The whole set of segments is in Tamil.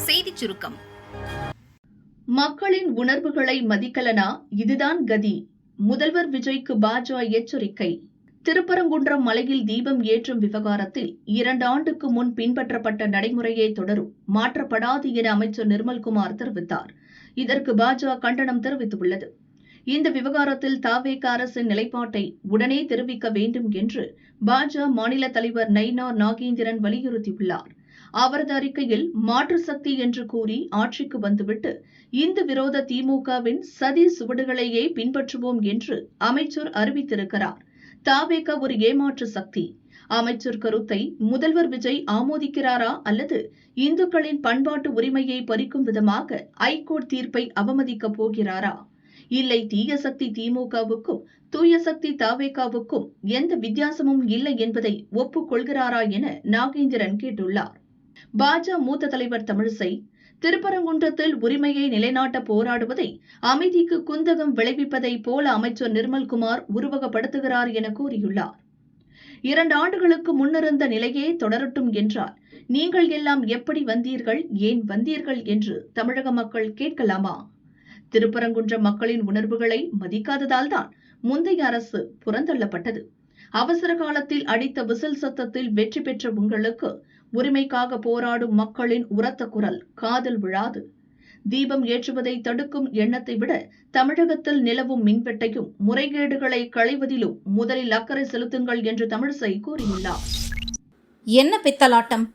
செய்திச் சுருக்கம். மக்களின் உணர்வுகளை மதிக்கலனா இதுதான் கதி. முதல்வர் விஜய்க்கு பாஜக எச்சரிக்கை. திருப்பரங்குன்றம் மலையில் தீபம் ஏற்றும் விவகாரத்தில் 2 ஆண்டுக்கு முன் பின்பற்றப்பட்ட நடைமுறையே தொடரும், மாற்றப்படாது என அமைச்சர் நிர்மல்குமார் தெரிவித்தார். இதற்கு பாஜக கண்டனம் தெரிவித்துள்ளது. இந்த விவகாரத்தில் தவேக அரசின் நிலைப்பாட்டை உடனே தெரிவிக்க வேண்டும் என்று பாஜக மாநில தலைவர் நயினார் நாகேந்திரன் வலியுறுத்தியுள்ளார். அவரது அறிக்கையில் மாற்று சக்தி என்று கூறி ஆட்சிக்கு வந்துவிட்டு இந்து விரோத திமுகவின் சதி சுவடுகளையே பின்பற்றுவோம் என்று அமைச்சர் அறிவித்திருக்கிறார். தவேக ஒரு ஏமாற்று சக்தி. அமைச்சர் கருத்தை முதல்வர் விஜய் ஆமோதிக்கிறாரா அல்லது இந்துக்களின் பண்பாட்டு உரிமையை பறிக்கும் விதமாக ஐகோர்ட் தீர்ப்பை அவமதிக்கப் போகிறாரா? இல்லை, தீய சக்தி திமுகவுக்கும் தூய சக்தி தவேகாவுக்கும் எந்த வித்தியாசமும் இல்லை என்பதை ஒப்புக்கொள்கிறாரா என நாகேந்திரன் கேட்டுள்ளார். பாஜக மூத்த தலைவர் தமிழிசை திருப்பரங்குன்றத்தில் உரிமையை நிலைநாட்ட போராடுவதை அமைதிக்கு குந்தகம் விளைவிப்பதை போல அமைச்சர் நிர்மல்குமார் உருவகப்படுத்துகிறார் என கூறியுள்ளார். 2 ஆண்டுகளுக்கு முன்னிருந்த நிலையே தொடரட்டும் என்றால் நீங்கள் எல்லாம் எப்படி வந்தீர்கள், ஏன் வந்தீர்கள் என்று தமிழக மக்கள் கேட்கலாமா? திருப்பரங்குன்ற மக்களின் உணர்வுகளை மதிக்காததால் தான் முந்தைய அரசு புறந்தள்ளப்பட்டது. அவசர காலத்தில் அடித்த விசில் சத்தத்தில் வெற்றி பெற்ற உங்களுக்கு உரிமைக்காக போராடும் மக்களின் உரத்த குரல் காதில் விழாது. தீபம் ஏற்றுவதை தடுக்கும் எண்ணத்தை விட தமிழகத்தில் நிலவும் மின்வெட்டையும் முறைகேடுகளை களைவதிலும் முதலில் அக்கறை செலுத்துங்கள் என்று தமிழிசை கூறியுள்ளார். என்ன பித்தலாட்டம்!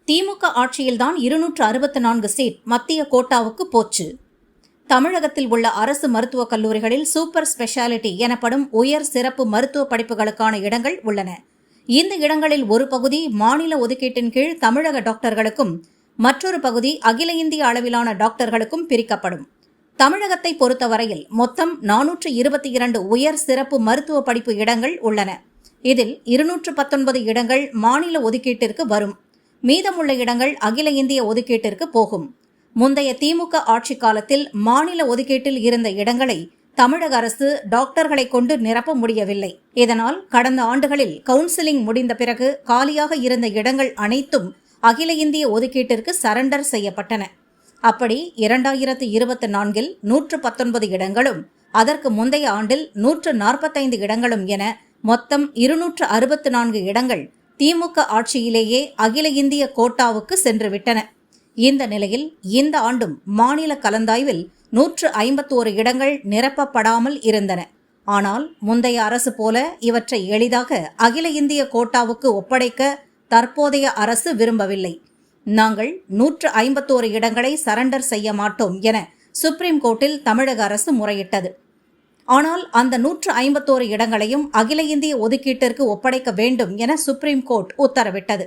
திமுக ஆட்சியில்தான் 264 சீட் மத்திய கோட்டாவுக்கு போச்சு. தமிழகத்தில் உள்ள அரசு மருத்துவக் கல்லூரிகளில் சூப்பர் ஸ்பெஷாலிட்டி எனப்படும் உயர் சிறப்பு மருத்துவ படிப்புகளுக்கான இடங்கள் உள்ளன. இந்த இடங்களில் ஒரு பகுதி மாநில ஒதுக்கீட்டின் கீழ் தமிழக டாக்டர்களுக்கும் மற்றொரு பகுதி அகில இந்திய அளவிலான டாக்டர்களுக்கும் பிரிக்கப்படும். தமிழகத்தை பொறுத்தவரையில் மொத்தம் 422 உயர் சிறப்பு மருத்துவ படிப்பு இடங்கள் உள்ளன. இதில் 219 இடங்கள் மாநில ஒதுக்கீட்டிற்கு வரும். மீதமுள்ள இடங்கள் அகில இந்திய ஒதுக்கீட்டிற்கு போகும். முந்தைய திமுக ஆட்சி காலத்தில் மாநில ஒதுக்கீட்டில் இருந்த இடங்களை தமிழக அரசு டாக்டர்களை கொண்டு நிரப்ப முடியவில்லை. இதனால் கடந்த ஆண்டுகளில் கவுன்சிலிங் முடிந்த பிறகு காலியாக இருந்த இடங்கள் அனைத்தும் அகில இந்திய ஒதுக்கீட்டிற்கு சரண்டர் செய்யப்பட்டன. அப்படி 2024இல் 119 இடங்களும் அதற்கு முந்தைய ஆண்டில் 145 இடங்களும் என மொத்தம் 264 இடங்கள் திமுக ஆட்சியிலேயே அகில இந்திய கோட்டாவுக்கு சென்றுவிட்டன. இந்த நிலையில் இந்த ஆண்டும் மாநில கலந்தாய்வில் 151 இடங்கள் நிரப்பப்படாமல் இருந்தன. ஆனால் முந்தைய அரசு போல இவற்றை எளிதாக அகில இந்திய கோட்டாவுக்கு ஒப்படைக்க தற்போதைய அரசு விரும்பவில்லை. நாங்கள் 151 இடங்களை சரண்டர் செய்ய மாட்டோம் என சுப்ரீம் கோர்ட்டில் தமிழக அரசு முறையிட்டது. ஆனால் அந்த 151 இடங்களையும் அகில இந்திய ஒதுக்கீட்டிற்கு ஒப்படைக்க வேண்டும் என சுப்ரீம் கோர்ட் உத்தரவிட்டது.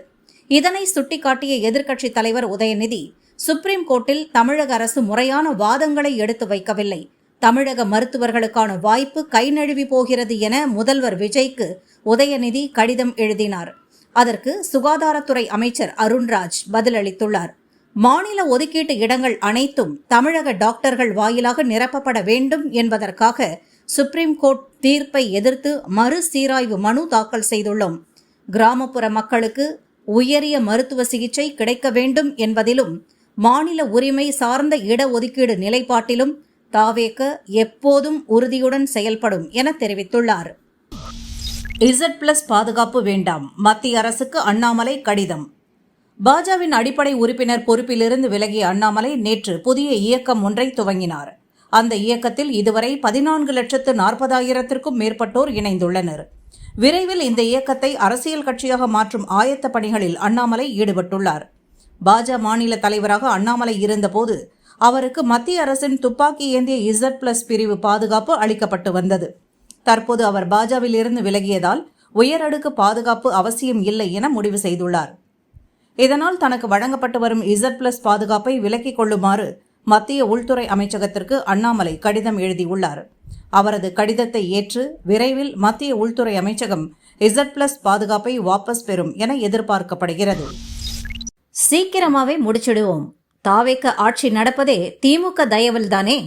இதனை சுட்டிக்காட்டிய எதிர்க்கட்சித் தலைவர் உதயநிதி, சுப்ரீம் கோர்ட்டில் தமிழக அரசு முறையான வாதங்களை எடுத்து வைக்கவில்லை, தமிழக மருத்துவர்களுக்கான வாய்ப்பு கை நழுவி போகிறது என முதல்வர் விஜய்க்கு உதயநிதி கடிதம் எழுதினார். அதற்கு சுகாதாரத்துறை அமைச்சர் அருண்ராஜ் பதிலளித்துள்ளார். மாநில ஒதுக்கீட்டு இடங்கள் அனைத்தும் தமிழக டாக்டர்கள் வாயிலாக நிரப்பப்பட வேண்டும் என்பதற்காக சுப்ரீம் கோர்ட் தீர்ப்பை எதிர்த்து மறுசீராய்வு மனு தாக்கல் செய்துள்ளோம். கிராமப்புற மக்களுக்கு உயரிய மருத்துவ சிகிச்சை கிடைக்க வேண்டும் என்பதிலும் மாநில உரிமை சார்ந்த இடஒதுக்கீடு நிலைப்பாட்டிலும் தவேக எப்போதும் உறுதியுடன் செயல்படும் என தெரிவித்துள்ளார். Z+ பாதுகாப்பு வேண்டாம், மத்திய அரசுக்கு அண்ணாமலை கடிதம். பாஜகவின் அடிப்படை உறுப்பினர் பொறுப்பிலிருந்து விலகிய அண்ணாமலை நேற்று புதிய இயக்கம் ஒன்றை துவங்கினார். அந்த இயக்கத்தில் இதுவரை 14,40,000க்கும் மேற்பட்டோர் இணைந்துள்ளனர். விரைவில் இந்த இயக்கத்தை அரசியல் கட்சியாக மாற்றும் ஆயத்த பணிகளில் அண்ணாமலை ஈடுபட்டுள்ளார். பாஜக மாநில தலைவராக அண்ணாமலை இருந்தபோது அவருக்கு மத்திய அரசின் துப்பாக்கி ஏந்திய Z+ பிரிவு பாதுகாப்பு அளிக்கப்பட்டு வந்தது. தற்போது அவர் பாஜகவில் இருந்து விலகியதால் உயரடுக்கு பாதுகாப்பு அவசியம் இல்லை என முடிவு செய்துள்ளார். இதனால் தனக்கு வழங்கப்பட்டு வரும் Z+ பாதுகாப்பை விலக்கிக் கொள்ளுமாறு மத்திய உள்துறை அமைச்சகத்திற்கு அண்ணாமலை கடிதம் எழுதியுள்ளார். அவரது கடிதத்தை ஏற்று விரைவில் மத்திய உள்துறை அமைச்சகம் Z+ பாதுகாப்பை வாபஸ் பெறும் என எதிர்பார்க்கப்படுகிறது. சீக்கிரமாவே முடிச்சிடுவோம். தவேக ஆட்சி நடப்பதே திமுக தயவில்தானே.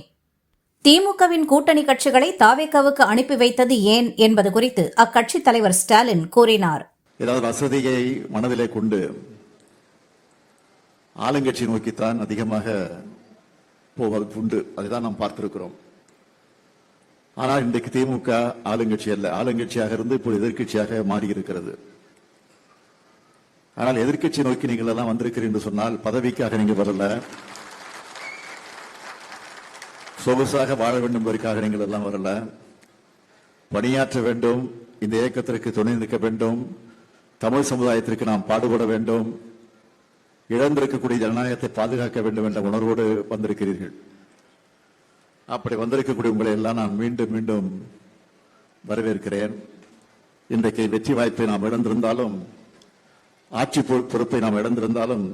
திமுகவின் கூட்டணி கட்சிகளை தவேகவுக்கு அனுப்பி வைத்தது ஏன் என்பது குறித்து அக்கட்சி தலைவர் ஸ்டாலின் கூறினார். ஏதாவது வசதியை மனதிலே கொண்டு ஆளுங்கட்சி நோக்கித்தான் அதிகமாக போவது உண்டு. அதைதான் நாம் பார்த்திருக்கிறோம். ஆனால் இன்றைக்கு திமுக ஆளுங்கட்சி அல்ல, ஆளுங்கட்சியாக இருந்து இப்போ எதிர்க்கட்சியாக மாறியிருக்கிறது. ஆனால் எதிர்க்கட்சி நோக்கி நீங்கள் எல்லாம் வந்திருக்கிறீர்கள் என்று சொன்னால் பதவிக்காக நீங்க வரல, சொகுசாக வாழ வேண்டும் என்பதற்காக நீங்கள் எல்லாம் வரல. பணியாற்ற வேண்டும், இந்த இயக்கத்திற்கு துணை நிற்க வேண்டும், தமிழ் சமுதாயத்திற்கு நாம் பாடுபட வேண்டும், இழந்திருக்கக்கூடிய ஜனநாயகத்தை பாதுகாக்க வேண்டும் என்ற உணர்வோடு வந்திருக்கிறீர்கள். அப்படி வந்திருக்கக்கூடிய உங்களை எல்லாம் நான் மீண்டும் மீண்டும் வரவேற்கிறேன். இன்றைக்கு வெற்றி வாய்ப்பை நாம் இழந்திருந்தாலும், ஆட்சி பொறுப்பை நாம் இழந்திருந்தாலும்,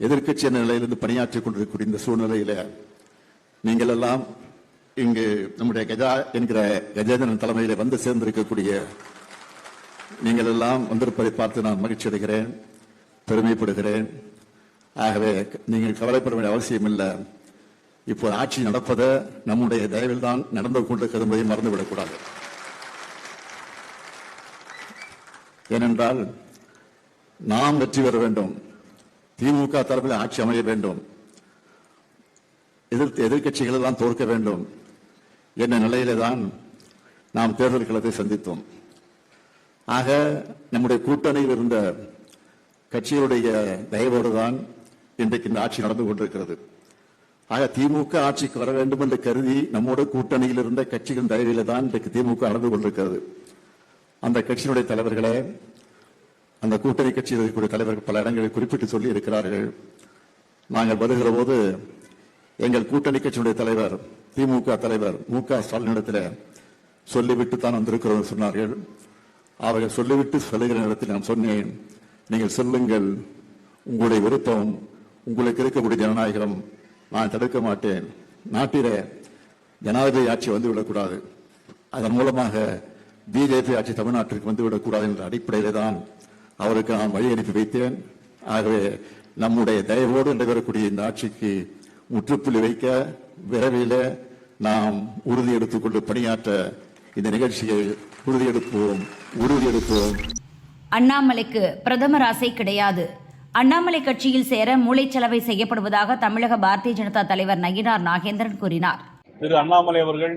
எதிர்க்கட்சி என்ற நிலையிலிருந்து பணியாற்றிக் கொண்டிருக்கக்கூடிய இந்த சூழ்நிலையில நீங்கள் எல்லாம் இங்கு நம்முடைய கஜா என்கிற கஜேந்திரன் தலைமையில வந்து சேர்ந்திருக்கக்கூடிய நீங்கள் எல்லாம் வந்திருப்பதை பார்த்து நான் மகிழ்ச்சி அடைகிறேன், பெருமைப்படுகிறேன். ஆகவே நீங்கள் கவலைப்பட வேண்டிய அவசியம் இல்லை. இப்போ ஆட்சி நடப்பதை நம்முடைய தயவில் தான் நடந்து கொண்டிருக்கிறது என்பதை மறந்துவிடக்கூடாது. ஏனென்றால் நாம் வெற்றி பெற வேண்டும், திமுக தரப்பில் ஆட்சி அமைய வேண்டும், எதிர்க்கட்சிகள் எல்லாம் தோற்க வேண்டும் என்ற நிலையிலே தான் நாம் தேர்தல் களத்தை சந்தித்தோம். ஆக நம்முடைய கூட்டணியில் இருந்த கட்சிகளுடைய தயவோடு தான் இன்றைக்கு இந்த ஆட்சி நடந்து கொண்டிருக்கிறது. ஆக திமுக ஆட்சிக்கு வர வேண்டும் என்று கருதி நம்மோட கூட்டணியில் இருந்த கட்சிகளின் தயவிலே தான் இன்றைக்கு திமுக நடந்து கொண்டிருக்கிறது. அந்த கட்சியினுடைய தலைவர்களே, அந்த கூட்டணி கட்சியில் இருக்கக்கூடிய தலைவர்கள் பல இடங்களில் குறிப்பிட்டு சொல்லி இருக்கிறார்கள். நாங்கள் வருகிற போது எங்கள் கூட்டணி கட்சியினுடைய தலைவர் திமுக தலைவர் மு.க. ஸ்டாலினிடத்தில் சொல்லிவிட்டு தான் வந்திருக்கிறோம் சொன்னார்கள். அவர்கள் சொல்லிவிட்டு சொல்லுகிற இடத்தில் நான் சொன்னேன், நீங்கள் சொல்லுங்கள், உங்களுடைய விருப்பம், உங்களுக்கு இருக்கக்கூடிய ஜனநாயகம் நான் தடுக்க மாட்டேன். நாட்டிலே ஜனாதிபதி ஆட்சி வந்துவிடக்கூடாது, அதன் மூலமாக பிஜேபி ஆட்சி தமிழ்நாட்டிற்கு வந்துவிடக்கூடாது என்ற அடிப்படையிலே தான் அவருக்கு நான் வழி அனுப்பி வைத்தேன். ஆகவே நம்முடைய தயவோடு நடைபெறக்கூடிய இந்த ஆட்சிக்கு முற்றுப்புள்ளி வைக்க விரைவில் நாம் உறுதி எடுத்துக்கொண்டு பணியாற்ற இந்த நிகழ்ச்சியை உறுதியெடுப்போம். அண்ணாமலைக்கு பிரதமர் ஆசை கிடையாது. அண்ணாமலை கட்சியில் சேர மூளைச்சலவை செய்யப்படுவதாக தமிழக பாரதிய ஜனதா தலைவர் நயினார் நாகேந்திரன் கூறினார். திரு அண்ணாமலை அவர்கள்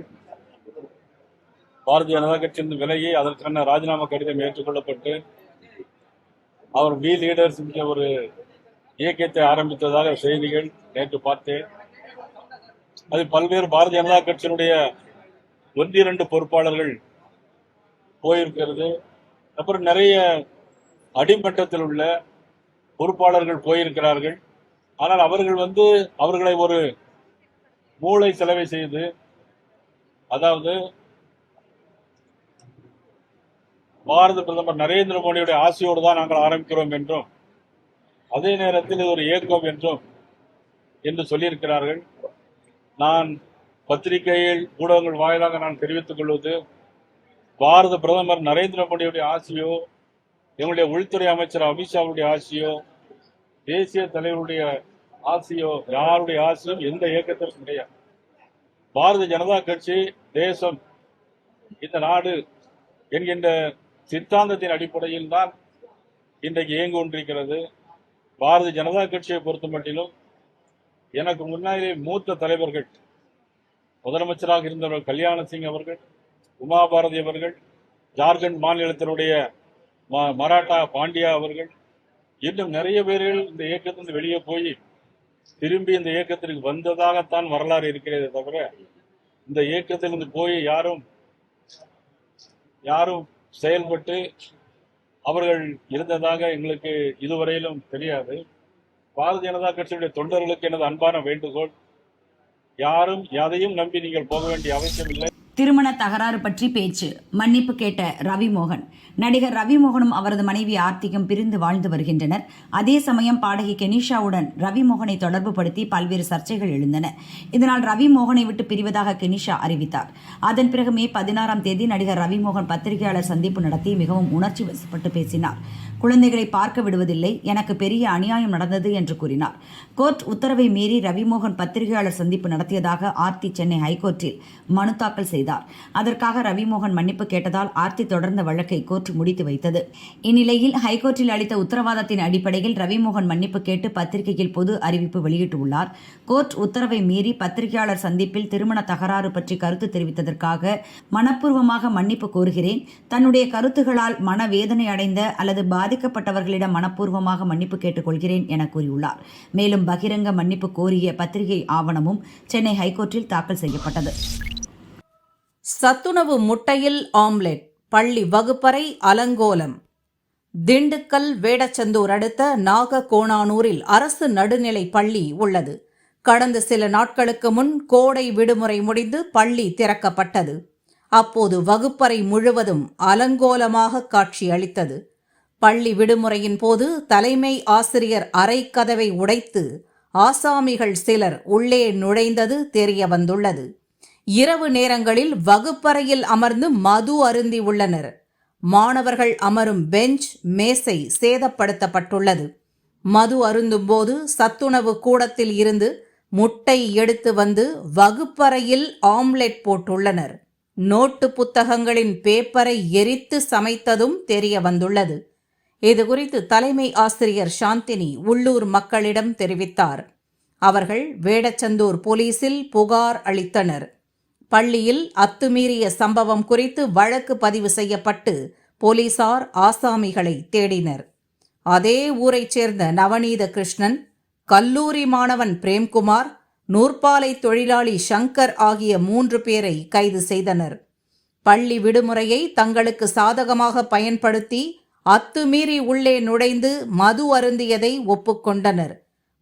பாரதிய ஜனதா கட்சியின் விலகி அதற்கான ராஜினாமா கடிதம் ஏற்றுக்கொள்ளப்பட்டு அவர் வி லீடர்ஸ் என்ற ஒரு இயக்கத்தை ஆரம்பித்ததாக செய்திகள் நேற்று பார்த்தேன். அது பல்வேறு பாரதிய ஜனதா கட்சியினுடைய 1-2 பொறுப்பாளர்கள் போயிருக்கிறது. அப்புறம் நிறைய அடிமட்டத்தில் உள்ள பொறுப்பாளர்கள் போயிருக்கிறார்கள். ஆனால் அவர்களை ஒரு மூளை செலவை செய்து, அதாவது பாரத பிரதமர் நரேந்திர மோடியுடைய ஆசையோடு தான் நாங்கள் ஆரம்பிக்கிறோம் என்றும், அதே நேரத்தில் இது ஒரு இயக்கம் என்று சொல்லியிருக்கிறார்கள். நான் பத்திரிகையில் ஊடகங்கள் வாயிலாக நான் தெரிவித்துக் கொள்வது, பாரத பிரதமர் நரேந்திர மோடியுடைய ஆசையோ, எங்களுடைய உள்துறை அமைச்சர் அமித்ஷாவுடைய ஆசையோ, தேசிய தலைவருடைய ஆசையோ, யாருடைய ஆசையும் எந்த இயக்கத்திற்கும் கிடையாது. பாரதிய ஜனதா கட்சி தேசம், இந்த நாடு என்கின்ற சித்தாந்தத்தின் அடிப்படையில் தான் இன்றைக்கு இயங்கி கொண்டிருக்கிறது. பாரதிய ஜனதா கட்சியை பொறுத்த மட்டிலும் எனக்கு முன்னாடி மூத்த தலைவர்கள், முதலமைச்சராக இருந்தவர்கள் கல்யாண சிங் அவர்கள், உமா பாரதி அவர்கள், ஜார்க்கண்ட் மாநிலத்தினுடைய மராட்டா பாண்டியா அவர்கள், இன்னும் நிறைய பேர்கள் இந்த இயக்கத்திலிருந்து வெளியே போய் திரும்பி இந்த இயக்கத்திற்கு வந்ததாகத்தான் வரலாறு இருக்கிறதே தவிர, இந்த இயக்கத்திலிருந்து போய் யாரும் செயல்பட்டு அவர்கள் இருந்ததாக எங்களுக்கு இதுவரையிலும் தெரியாது. பாரதிய ஜனதா கட்சியுடைய தொண்டர்களுக்கு எனது அன்பான வேண்டுகோள், யாரும் எதையும் நம்பி நீங்கள் போக வேண்டிய அவசியம் இல்லை. திருமண தகராறு பற்றி பேச்சு, மன்னிப்பு கேட்ட ரவிமோகன். நடிகர் ரவிமோகனும் அவரது மனைவி ஆர்த்திக்கும் பிரிந்து வாழ்ந்து வருகின்றனர். அதே சமயம் பாடகி கெனிஷாவுடன் ரவிமோகனை தொடர்பு படுத்தி பல்வேறு சர்ச்சைகள் எழுந்தன. இதனால் ரவிமோகனை விட்டு பிரிவதாக கெனிஷா அறிவித்தார். அதன் பிறகு மே 16ஆம் தேதி நடிகர் ரவிமோகன் பத்திரிகையாளர் சந்திப்பு நடத்தி மிகவும் உணர்ச்சி வசப்பட்டு பேசினார். குழந்தைகளை பார்க்க விடுவதில்லை, எனக்கு பெரிய அநியாயம் நடந்தது என்று கூறினார். கோர்ட் உத்தரவை மீறி ரவிமோகன் பத்திரிகையாளர் சந்திப்பு நடத்தியதாக ஆர்த்தி சென்னை ஹைகோர்ட்டில் மனு தாக்கல் செய்தார். அதற்காக ரவிமோகன் மன்னிப்பு கேட்டதால் ஆர்த்தி தொடர்ந்த வழக்கை கோர்ட் முடித்து வைத்தது. இந்நிலையில் ஹைகோர்ட்டில் அளித்த உத்தரவாதத்தின் அடிப்படையில் ரவிமோகன் மன்னிப்பு கேட்டு பத்திரிகையில் பொது அறிவிப்பு வெளியிட்டுள்ளார். கோர்ட் உத்தரவை மீறி பத்திரிகையாளர் சந்திப்பில் திருமண தகராறு பற்றி கருத்து தெரிவித்ததற்காக மனப்பூர்வமாக மன்னிப்பு கோருகிறேன். தன்னுடைய கருத்துகளால் மனவேதனை அடைந்த அல்லது பாதிக்கப்பட்டவர்களிடம் மனப்பூர்வமாக மன்னிப்பு கேட்டுக்கொள்கிறேன் என கூறியுள்ளார். மேலும் பகிரங்க மன்னிப்பு கோரிய பத்திரிகை ஆவணமும் சென்னை ஹைகோர்ட்டில் தாக்கல் செய்யப்பட்டது. சத்துணவு முட்டையில் ஆம்லெட், பள்ளி வகுப்பறை அலங்கோலம். திண்டுக்கல் வேடச்சந்தூர் அடுத்த நாககோணானூரில் அரசு நடுநிலை பள்ளி உள்ளது. கடந்த சில நாட்களுக்கு முன் கோடை விடுமுறை முடிந்து பள்ளி திறக்கப்பட்டது. அப்போது வகுப்பறை முழுவதும் அலங்கோலமாக காட்சியளித்தது. பள்ளி விடுமுறையின் போது தலைமை ஆசிரியர் அறைக்கதவை உடைத்து ஆசாமிகள் சிலர் உள்ளே நுழைந்தது தெரிய வந்துள்ளது. இரவு நேரங்களில் வகுப்பறையில் அமர்ந்து மது அருந்தி உள்ளனர். மாணவர்கள் அமரும் பெஞ்ச், மேசை சேதப்படுத்தப்பட்டுள்ளது. மது அருந்தும் போது சத்துணவு கூடத்தில் இருந்து முட்டை எடுத்து வந்து வகுப்பறையில் ஆம்லெட் போட்டுள்ளனர். நோட்டு புத்தகங்களின் பேப்பரை எரித்து சமைத்ததும் தெரிய வந்துள்ளது. இதுகுறித்து தலைமை ஆசிரியர் சாந்தினி உள்ளூர் மக்களிடம் தெரிவித்தார். அவர்கள் வேடச்சந்தூர் போலீசில் புகார் அளித்தனர். பள்ளியில் அத்துமீறிய சம்பவம் குறித்து வழக்கு பதிவு செய்யப்பட்டு போலீசார் ஆசாமிகளை தேடினர். அதே ஊரைச் சேர்ந்த நவநீத கிருஷ்ணன், கல்லூரி மாணவன் பிரேம்குமார், நூற்பாலை தொழிலாளி சங்கர் ஆகிய 3 பேரை கைது செய்தனர். பள்ளி விடுமுறையை தங்களுக்கு சாதகமாக பயன்படுத்தி அத்துமீறி உள்ளே நுழைந்து மது அருந்தியதை ஒப்புக்கொண்டனர்.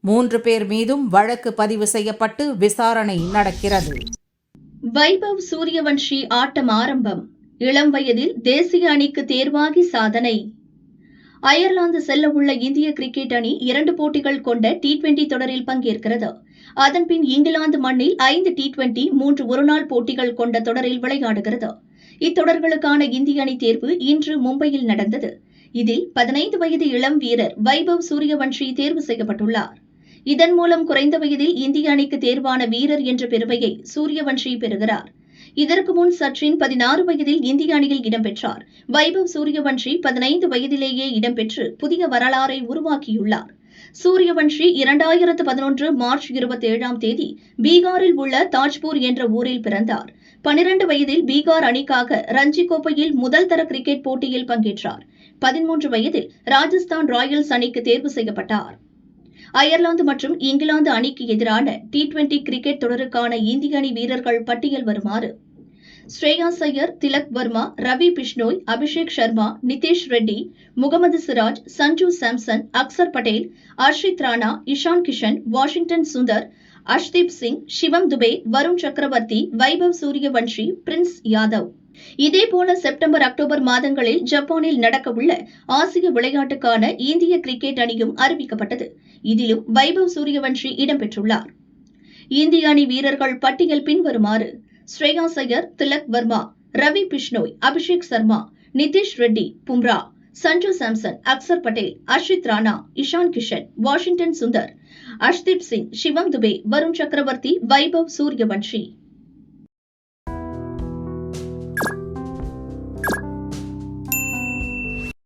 3 பேர் மீதும் வழக்கு பதிவு செய்யப்பட்டு விசாரணை நடக்கிறது. வைபவ் சூரியவன்ஷி ஆட்டம் ஆரம்பம். இளம் வயதில் தேசிய அணிக்கு தேர்வாகி சாதனை. அயர்லாந்து செல்ல உள்ள இந்திய கிரிக்கெட் அணி 2 போட்டிகள் கொண்ட T20 தொடரில் பங்கேற்கிறது. அதன்பின் இங்கிலாந்து மண்ணில் 5 T20, 3 ஒருநாள் போட்டிகள் கொண்ட தொடரில் விளையாடுகிறது. இத்தொடர்களுக்கான இந்திய அணி தேர்வு இன்று மும்பையில் நடந்தது. இதில் 15 வயது இளம் வீரர் வைபவ் சூரியவன்ஷி தேர்வு செய்யப்பட்டுள்ளார். இதன் மூலம் குறைந்த வயதில் இந்திய அணிக்கு தேர்வான வீரர் என்ற பெருமையை சூரியவன்ஷி பெறுகிறார். இதற்கு முன் சச்சின் 16 வயதில் இந்திய அணியில் இடம்பெற்றார். வைபவ் சூரியவன்ஷி 15 வயதிலேயே இடம்பெற்று புதிய வரலாறை உருவாக்கியுள்ளார். சூரியவன்ஷி 2011 மார்ச் 27ஆம் தேதி பீகாரில் உள்ள தாஜ்பூர் என்ற ஊரில் பிறந்தார். 12 வயதில் பீகார் அணிக்காக ரஞ்சி கோப்பையில் முதல் தர கிரிக்கெட் போட்டியில் பங்கேற்றார். 13 வயதில் ராஜஸ்தான் ராயல்ஸ் அணிக்கு தேர்வு செய்யப்பட்டார். அயர்லாந்து மற்றும் இங்கிலாந்து அணிக்கு எதிரான T20 கிரிக்கெட் தொடருக்கான இந்திய அணி வீரர்கள் பட்டியல் வருமாறு: ஸ்ரேயாஸ் ஐயர், திலக் வர்மா, ரவி பிஷ்னோய், அபிஷேக் சர்மா, நிதேஷ் ரெட்டி, முகமது சிராஜ், சஞ்சு சாம்சன், அக்சர் பட்டேல், அர்ஷித் ராணா, இஷான் கிஷன், வாஷிங்டன் சுந்தர், அஷ்தீப் சிங், சிவம் துபே, வருண் சக்கரவர்த்தி, வைபவ் சூரியவன்ஷி, பிரின்ஸ் யாதவ். இதேபோல செப்டம்பர், அக்டோபர் மாதங்களில் ஜப்பானில் நடக்கவுள்ள ஆசிய விளையாட்டுக்கான இந்திய கிரிக்கெட் அணியும் அறிவிக்கப்பட்டது. இதிலும் வைபவ் சூரியவன்ஷி இடம்பெற்றுள்ளார். இந்திய அணி வீரர்கள் பட்டியல் பின்வருமாறு: ஸ்ரேயாஸ் ஐயர், திலக் வர்மா, ரவி பிஷ்னோய், அபிஷேக் சர்மா, நிதிஷ் ரெட்டி, பும்ரா, சஞ்சு சாம்சன், அக்சர் பட்டேல், அர்ஷித் ராணா, இஷான் கிஷன், வாஷிங்டன் சுந்தர், அஷ்தீப் சிங், சிவம் துபே, வருண் சக்கரவர்த்தி, வைபவ் சூரியவன்ஷி.